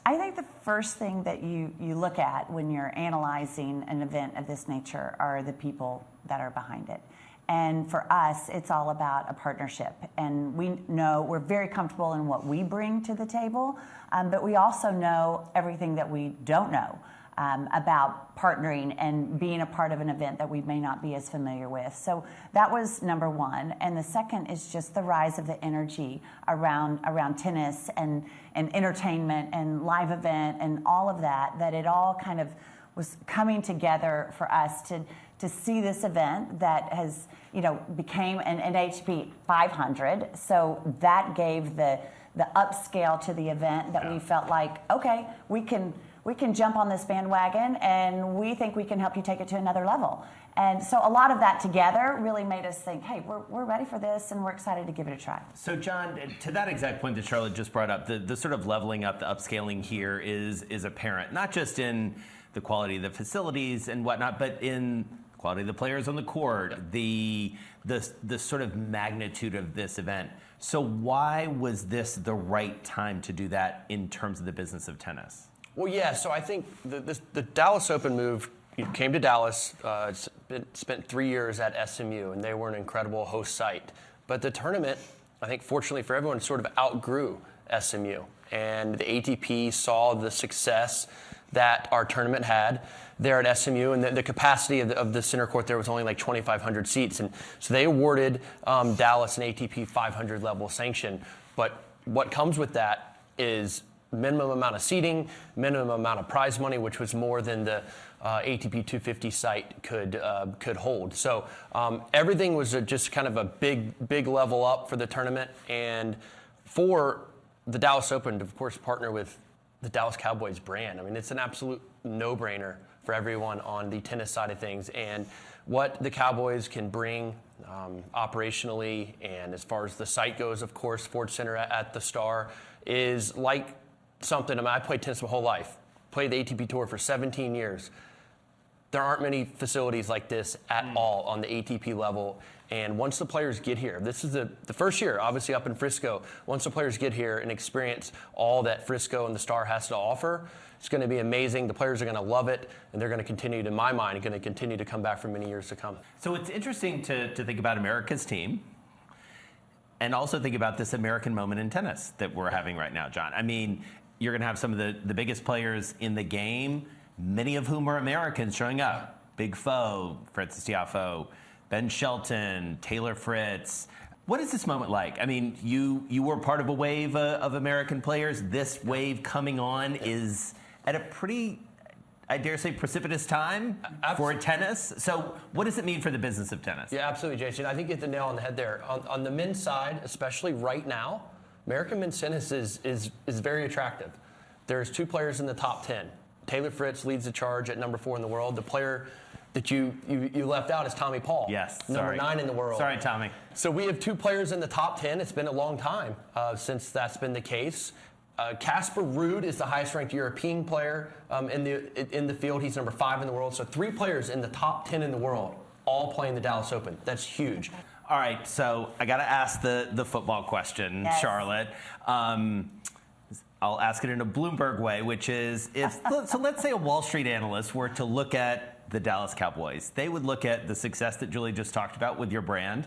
I think the first thing that you look at when you're analyzing an event of this nature are the people that are behind it. And for us, it's all about a partnership. And we know we're very comfortable in what we bring to the table, but we also know everything that we don't know about partnering and being a part of an event that we may not be as familiar with. So that was number one. And the second is just the rise of the energy around tennis and entertainment and live event and all of that, that it all kind of was coming together for us to see this event that has, became an HP 500. So that gave the upscale to the event that we felt like, okay, we can jump on this bandwagon, and we think we can help you take it to another level. And so a lot of that together really made us think, hey, we're ready for this, and we're excited to give it a try. So, John, to that exact point that Charlotte just brought up, the sort of leveling up, the upscaling here is apparent, not just in the quality of the facilities and whatnot, but in the quality of the players on the court, the sort of magnitude of this event. So why was this the right time to do that in terms of the business of tennis? Well, yeah, so I think the Dallas Open move came to Dallas, spent 3 years at SMU, and they were an incredible host site. But the tournament, I think fortunately for everyone, sort of outgrew SMU. And the ATP saw the success that our tournament had there at SMU, and the capacity of the center court there was only like 2,500 seats. And so they awarded Dallas an ATP 500 level sanction. But what comes with that is minimum amount of seating, minimum amount of prize money, which was more than the ATP 250 site could hold. So everything was just kind of a big level up for the tournament, and for the Dallas Open to, of course, partner with the Dallas Cowboys brand. I mean, it's an absolute no-brainer for everyone on the tennis side of things, and what the Cowboys can bring operationally, and as far as the site goes, of course, Sports Center at the Star is like something. I mean, I played tennis my whole life. Played the ATP Tour for 17 years. There aren't many facilities like this at all on the ATP level. And once the players get here, this is the first year, obviously up in Frisco. Once the players get here and experience all that Frisco and the Star has to offer, it's going to be amazing. The players are going to love it, and they're going to continue, in my mind, going to continue to come back for many years to come. So it's interesting to think about America's team, and also think about this American moment in tennis that we're having right now, John. I mean, you're going to have some of the biggest players in the game, many of whom are Americans, showing up. Big Foe, Frances Tiafoe, Ben Shelton, Taylor Fritz. What is this moment like? I mean, you were part of a wave of American players. This wave coming on is at a pretty, I dare say, precipitous time for tennis. So what does it mean for the business of tennis? Yeah, absolutely, Jason. I think you hit the nail on the head there. On the men's side, especially right now, American men's tennis is very attractive. There's 2 players in the top 10. Taylor Fritz leads the charge at number 4 in the world. The player that you left out is Tommy Paul. Yes, number 9 in the world. Sorry, Tommy. So we have 2 players in the top 10. It's been a long time since that's been the case. Casper Ruud is the highest-ranked European player in the field. He's number 5 in the world. So 3 players in the top 10 in the world, all playing the Dallas Open. That's huge. All right, so I got to ask the football question, yes. Charlotte. I'll ask it in a Bloomberg way, which is, so let's say a Wall Street analyst were to look at the Dallas Cowboys. They would look at the success that Julie just talked about with your brand,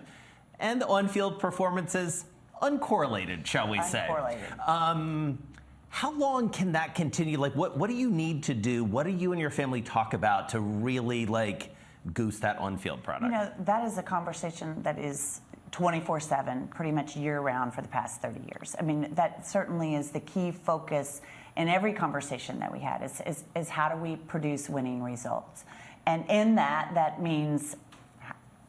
and the on-field performances uncorrelated, shall we say. How long can that continue? Like, what do you need to do? What do you and your family talk about to really, goose that on-field product? That is a conversation that is 24/7, pretty much year-round for the past 30 years. I mean, that certainly is the key focus in every conversation that we had is how do we produce winning results? And in that means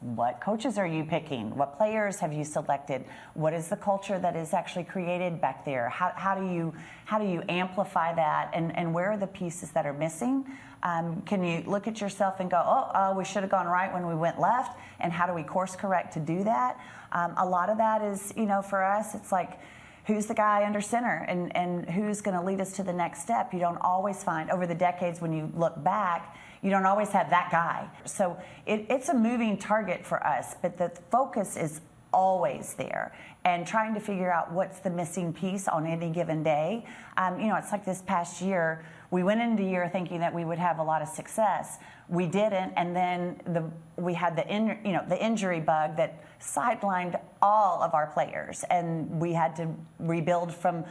what coaches are you picking? What players have you selected? What is the culture that is actually created back there? How do you amplify that? And where are the pieces that are missing? Can you look at yourself and go, oh, we should have gone right when we went left? And how do we course correct to do that? A lot of that is, for us, it's like, who's the guy under center and who's going to lead us to the next step? You don't always find, over the decades when you look back, you don't always have that guy. So it's a moving target for us, but the focus is always there. and trying to figure out what's the missing piece on any given day. It's like this past year, we went into the year thinking that we would have a lot of success. We didn't, and then we had the injury bug that sidelined all of our players, and we had to rebuild from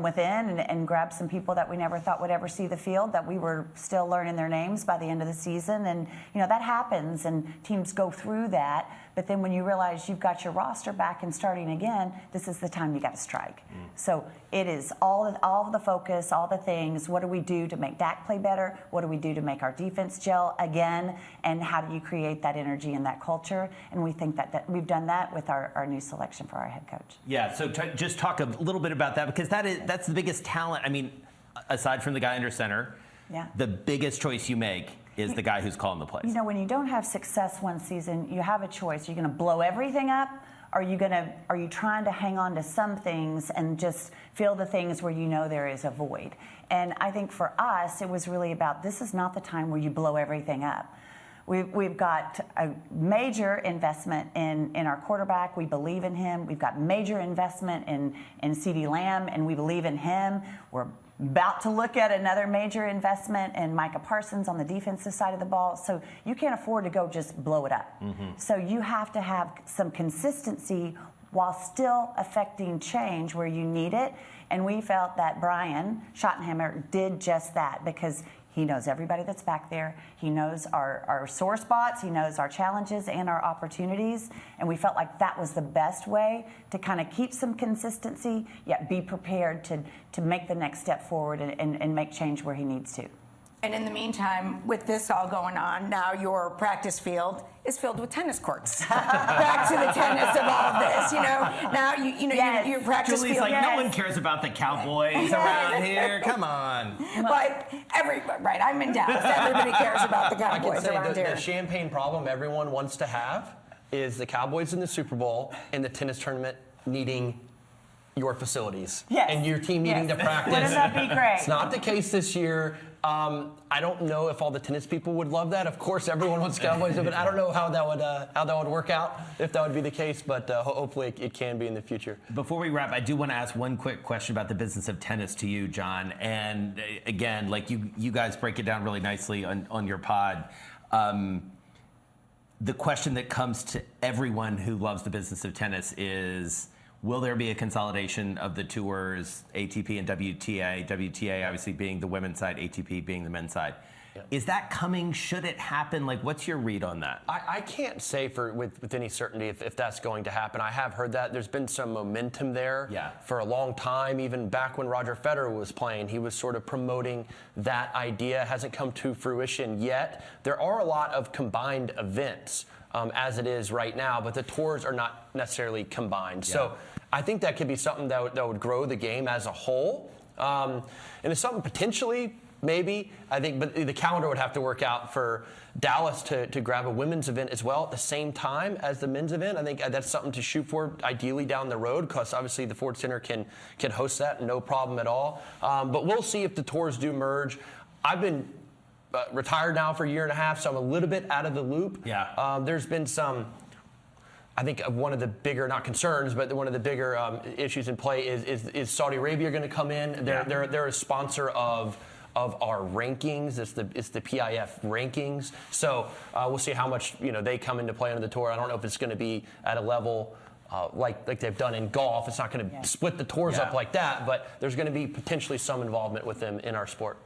within and grab some people that we never thought would ever see the field, that we were still learning their names by the end of the season. And that happens, and teams go through that. But then when you realize you've got your roster back and starting again, this is the time you got to strike. So it is all of the focus, all the things. What do we do to make Dak play better? What do we do to make our defense gel again? And how do you create that energy and that culture? And we think that we've done that with our new selection for our head coach. Yeah, so just talk a little bit about that, because that's the biggest talent. I mean, aside from the guy under center, the biggest choice you make is the guy who's calling the plays. When you don't have success one season, you have a choice. You're going to blow everything up, or are you trying to hang on to some things and just fill the things where there is a void? And I think for us, it was really about, this is not the time where you blow everything up. We've got a major investment in our quarterback. We believe in him. We've got major investment in CeeDee Lamb, and we believe in him. We're about to look at another major investment in Micah Parsons on the defensive side of the ball. So you can't afford to go just blow it up. So you have to have some consistency while still affecting change where you need it. And we felt that Brian Schottenheimer did just that, because he knows everybody that's back there. He knows our sore spots. He knows our challenges and our opportunities. And we felt like that was the best way to kind of keep some consistency, yet be prepared to make the next step forward and make change where he needs to. And in the meantime, with this all going on, now your practice field is filled with tennis courts. Back to the tennis of all of this, Now your practice Julie's field. like, no one cares about the Cowboys around here. Come on. But right, I'm in Dallas. Everybody cares about the Cowboys around here. The champagne problem everyone wants to have is the Cowboys in the Super Bowl and the tennis tournament needing your facilities and your team needing to practice. Wouldn't that be great? It's not the case this year. I don't know if all the tennis people would love that. Of course, everyone wants Cowboys, but I don't know how that would work out, if that would be the case. But hopefully, it can be in the future. Before we wrap, I do want to ask one quick question about the business of tennis to you, John. And again, like you guys break it down really nicely on your pod. The question that comes to everyone who loves the business of tennis is, will there be a consolidation of the tours, ATP and WTA? WTA obviously being the women's side, ATP being the men's side. Yeah. Is that coming? Should it happen? Like, what's your read on that? I can't say with any certainty if that's going to happen. I have heard that. There's been some momentum there for a long time. Even back when Roger Federer was playing, he was sort of promoting that idea. It hasn't come to fruition yet. There are a lot of combined events as it is right now, but the tours are not necessarily combined. Yeah. So I think that could be something that would grow the game as a whole. And it's something potentially, maybe, I think, but the calendar would have to work out for Dallas to grab a women's event as well at the same time as the men's event. I think that's something to shoot for, ideally down the road, because obviously the Ford Center can host that, no problem at all. But we'll see if the tours do merge. I've been retired now for a year and a half, so I'm a little bit out of the loop. Yeah. There's been some, I think one of the bigger, not concerns, but one of the bigger issues in play is Saudi Arabia going to come in? They're a sponsor of our rankings. It's the PIF rankings. So we'll see how much they come into play under the tour. I don't know if it's going to be at a level like they've done in golf. It's not going to split the tours up like that, but there's going to be potentially some involvement with them in our sport.